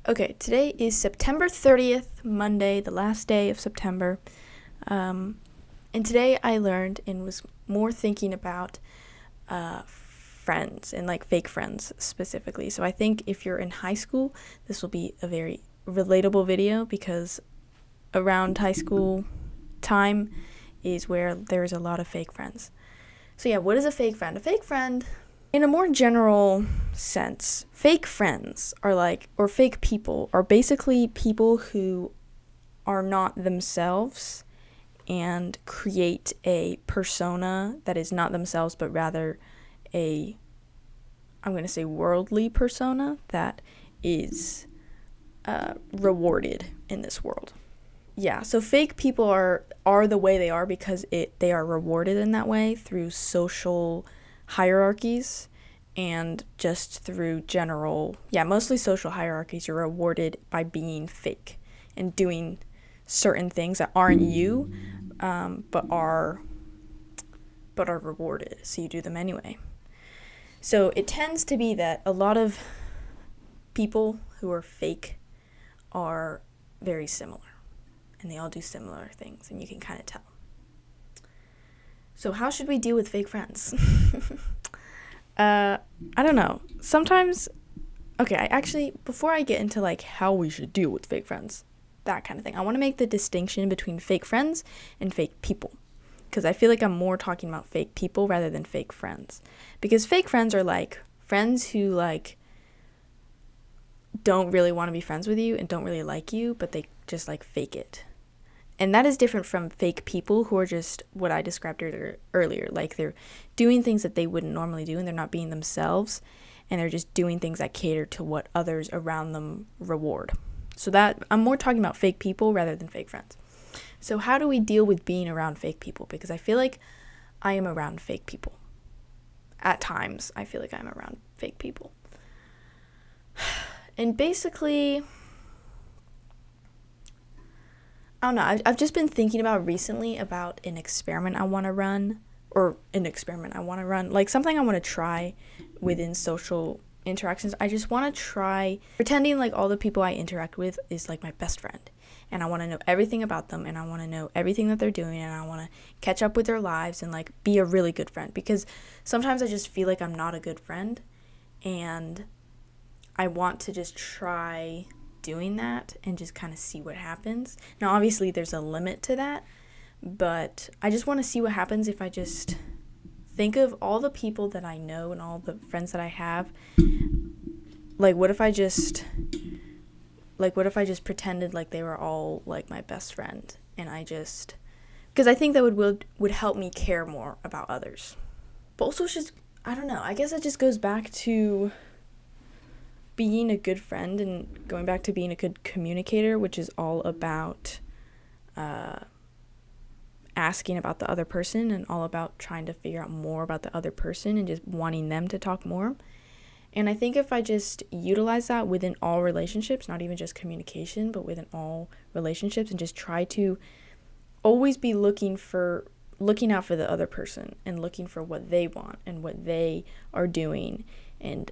Okay, today is September 30th, Monday, the last day of September. And today I learned and was more thinking about friends and like fake friends specifically. So I think if you're in high school, this will be a very relatable video because around high school time is where there's a lot of fake friends. So yeah, what is a fake friend? A fake friend, in a more general sense, fake friends are or fake people are basically people who are not themselves and create a persona that is not themselves, but rather I'm going to say worldly persona that is rewarded in this world. Yeah, so fake people are the way they are because they are rewarded in that way through social hierarchies and just through mostly social hierarchies. You're rewarded by being fake and doing certain things that aren't you, but are rewarded, so you do them anyway. So it tends to be that a lot of people who are fake are very similar, and they all do similar things, and you can kind of tell. So how should we deal with fake friends? I don't know. Sometimes, before I get into how we should deal with fake friends, that kind of thing, I want to make the distinction between fake friends and fake people. Because I feel like I'm more talking about fake people rather than fake friends. Because fake friends are friends who don't really want to be friends with you and don't really like you, but they just fake it. And that is different from fake people who are just what I described earlier. They're doing things that they wouldn't normally do and they're not being themselves. And they're just doing things that cater to what others around them reward. So that I'm more talking about fake people rather than fake friends. So how do we deal with being around fake people? Because I feel like I am around fake people. At times, I feel like I'm around fake people. And basically, I don't know. I've just been thinking recently about an experiment I want to run. Something I want to try within social interactions. I just want to try pretending all the people I interact with is my best friend. And I want to know everything about them, and I want to know everything that they're doing, and I want to catch up with their lives and be a really good friend. Because sometimes I just feel like I'm not a good friend, and I want to just try doing that and just kind of see what happens. Now, obviously, there's a limit to that, but I just want to see what happens if I just think of all the people that I know and all the friends that I have. What if I just pretended they were all my best friend, and because I think that would help me care more about others. But also it's just, I don't know, I guess it just goes back to being a good friend and going back to being a good communicator, which is all about asking about the other person and all about trying to figure out more about the other person and just wanting them to talk more. And I think if I just utilize that within all relationships, not even just communication, but within all relationships, and just try to always be looking out for the other person and looking for what they want and what they are doing and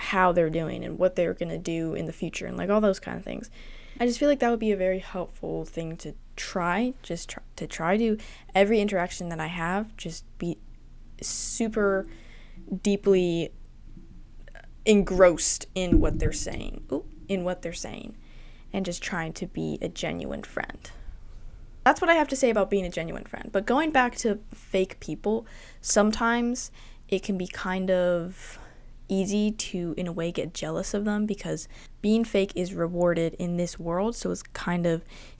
how they're doing and what they're going to do in the future and all those kind of things. I just feel like that would be a very helpful thing to try to every interaction that I have, just be super deeply engrossed in what they're saying, and just trying to be a genuine friend. That's what I have to say about being a genuine friend. But going back to fake people, sometimes it can be kind of easy to, in a way, get jealous of them because being fake is rewarded in this world. So it's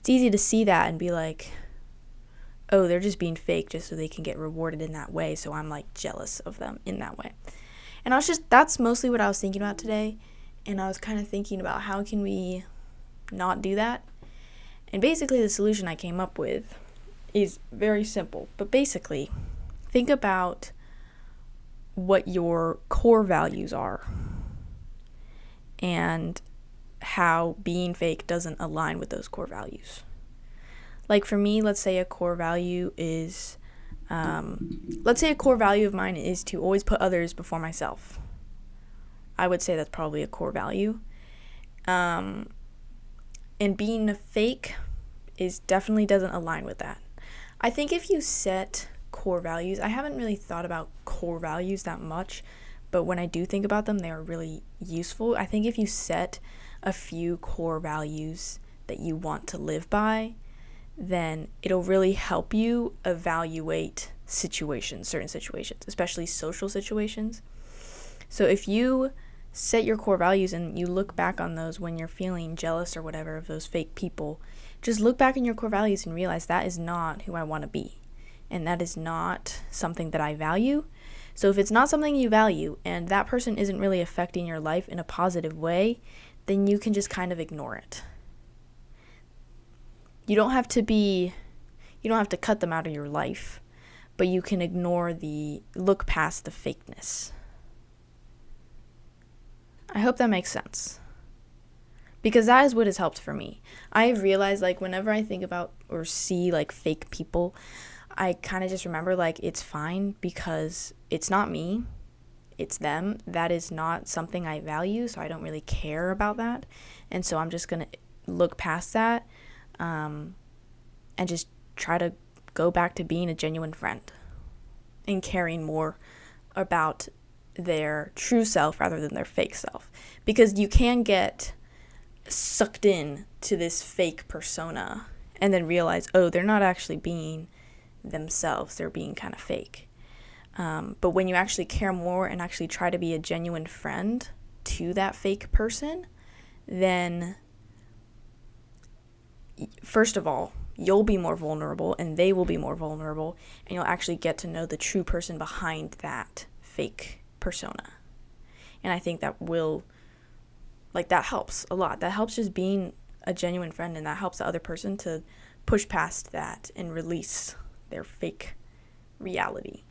easy to see that and be like, oh, they're just being fake just so they can get rewarded in that way. So I'm jealous of them in that way. And that's mostly what I was thinking about today. And I was kind of thinking about how can we not do that. And basically the solution I came up with is very simple. But basically, think about what your core values are and how being fake doesn't align with those core values. For me, let's say a core value is of mine is to always put others before myself. I would say that's probably a core value. And being fake definitely doesn't align with that. I think if you set core values, I haven't really thought about core values that much, but when I do think about them, they are really useful. I think if you set a few core values that you want to live by, then it'll really help you evaluate certain situations, especially social situations. So if you set your core values and you look back on those when you're feeling jealous or whatever of those fake people, just look back in your core values and realize that is not who I want to be. And that is not something that I value. So if it's not something you value and that person isn't really affecting your life in a positive way, then you can just kind of ignore it. You don't have to cut them out of your life, but you can look past the fakeness. I hope that makes sense. Because that is what has helped for me. I've realized, like, whenever I think about or see, like, fake people, I kind of just remember, like, it's fine because it's not me. It's them. That is not something I value, so I don't really care about that. And so I'm just going to look past that and just try to go back to being a genuine friend and caring more about their true self rather than their fake self. Because you can get sucked in to this fake persona and then realize, oh, they're not actually being themselves. They're being kind of fake. But when you actually care more and actually try to be a genuine friend to that fake person, then first of all, you'll be more vulnerable and they will be more vulnerable, and you'll actually get to know the true person behind that fake persona. And I think that that helps a lot. That helps just being a genuine friend, and that helps the other person to push past that and release their fake reality.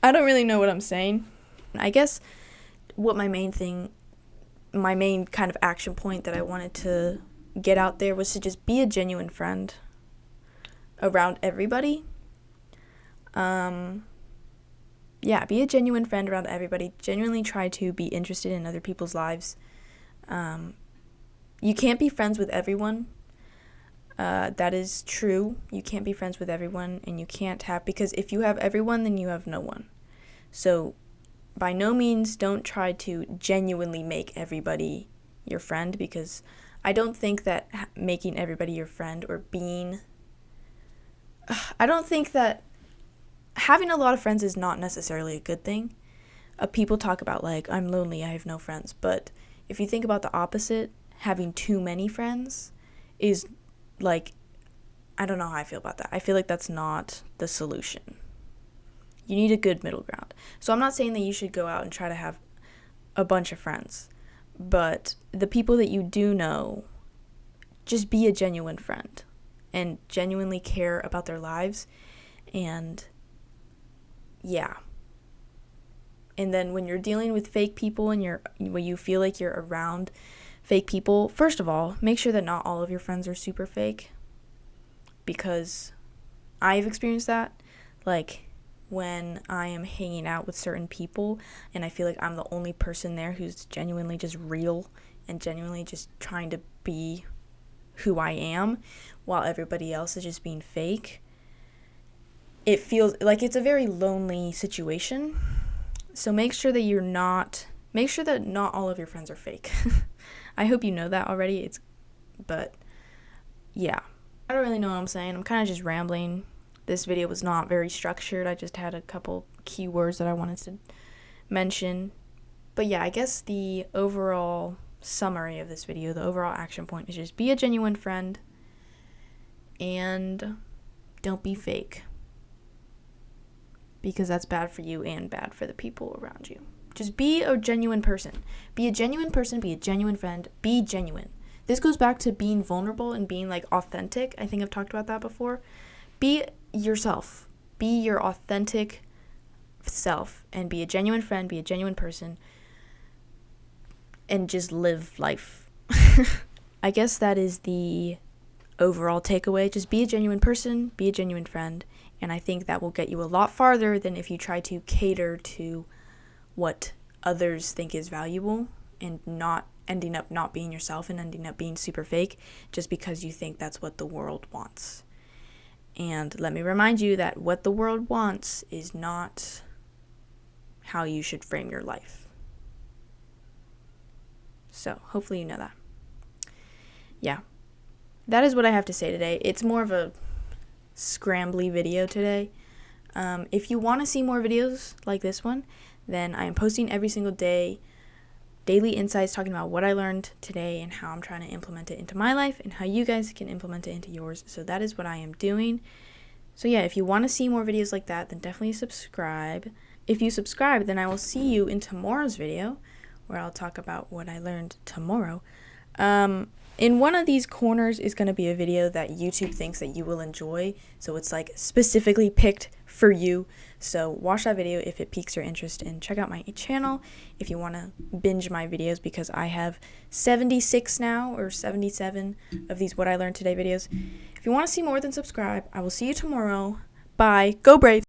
I don't really know what I'm saying. I guess what my main kind of action point that I wanted to get out there was to just be a genuine friend around everybody. Be a genuine friend around everybody. Genuinely try to be interested in other people's lives. You can't be friends with everyone. That is true. You can't be friends with everyone, and you can't because if you have everyone, then you have no one. So by no means don't try to genuinely make everybody your friend, because I don't think that making everybody your friend or I don't think that having a lot of friends is not necessarily a good thing. People talk about, like, I'm lonely, I have no friends. But if you think about the opposite, having too many friends is, like, I don't know how I feel about that. I feel like that's not the solution. You need a good middle ground. So I'm not saying that you should go out and try to have a bunch of friends. But the people that you do know, just be a genuine friend and genuinely care about their lives. And yeah. And then when you're dealing with fake people and when you feel like you're around fake people, first of all, make sure that not all of your friends are super fake, because I've experienced that. Like, when I am hanging out with certain people and I feel like I'm the only person there who's genuinely just real and genuinely just trying to be who I am while everybody else is just being fake, it feels like it's a very lonely situation. So make sure that not all of your friends are fake. I hope you know that already. But yeah, I don't really know what I'm saying. I'm kind of just rambling. This video was not very structured. I just had a couple keywords that I wanted to mention. But yeah, I guess the overall summary of this video, the overall action point is just be a genuine friend and don't be fake, because that's bad for you and bad for the people around you. Just be a genuine person. Be a genuine person, be a genuine friend, be genuine. This goes back to being vulnerable and being, like, authentic. I think I've talked about that before. Be yourself. Be your authentic self and be a genuine friend, be a genuine person, and just live life. I guess that is the overall takeaway. Just be a genuine person, be a genuine friend, and I think that will get you a lot farther than if you try to cater to what others think is valuable and not ending up not being yourself and ending up being super fake just because you think that's what the world wants. And let me remind you that what the world wants is not how you should frame your life. So hopefully you know that. Yeah, that is what I have to say today. It's more of a scrambly video today. If you want to see more videos like this one, then I am posting every single day daily insights talking about what I learned today and how I'm trying to implement it into my life and how you guys can implement it into yours. So that is what I am doing. So yeah, if you want to see more videos like that, then definitely subscribe. If you subscribe, then I will see you in tomorrow's video where I'll talk about what I learned tomorrow. In one of these corners is going to be a video that YouTube thinks that you will enjoy. So it's like specifically picked for you. So watch that video if it piques your interest, and check out my channel if you want to binge my videos, because I have 76 now or 77 of these What I Learned Today videos. If you want to see more, then subscribe. I will see you tomorrow. Bye. Go Brave.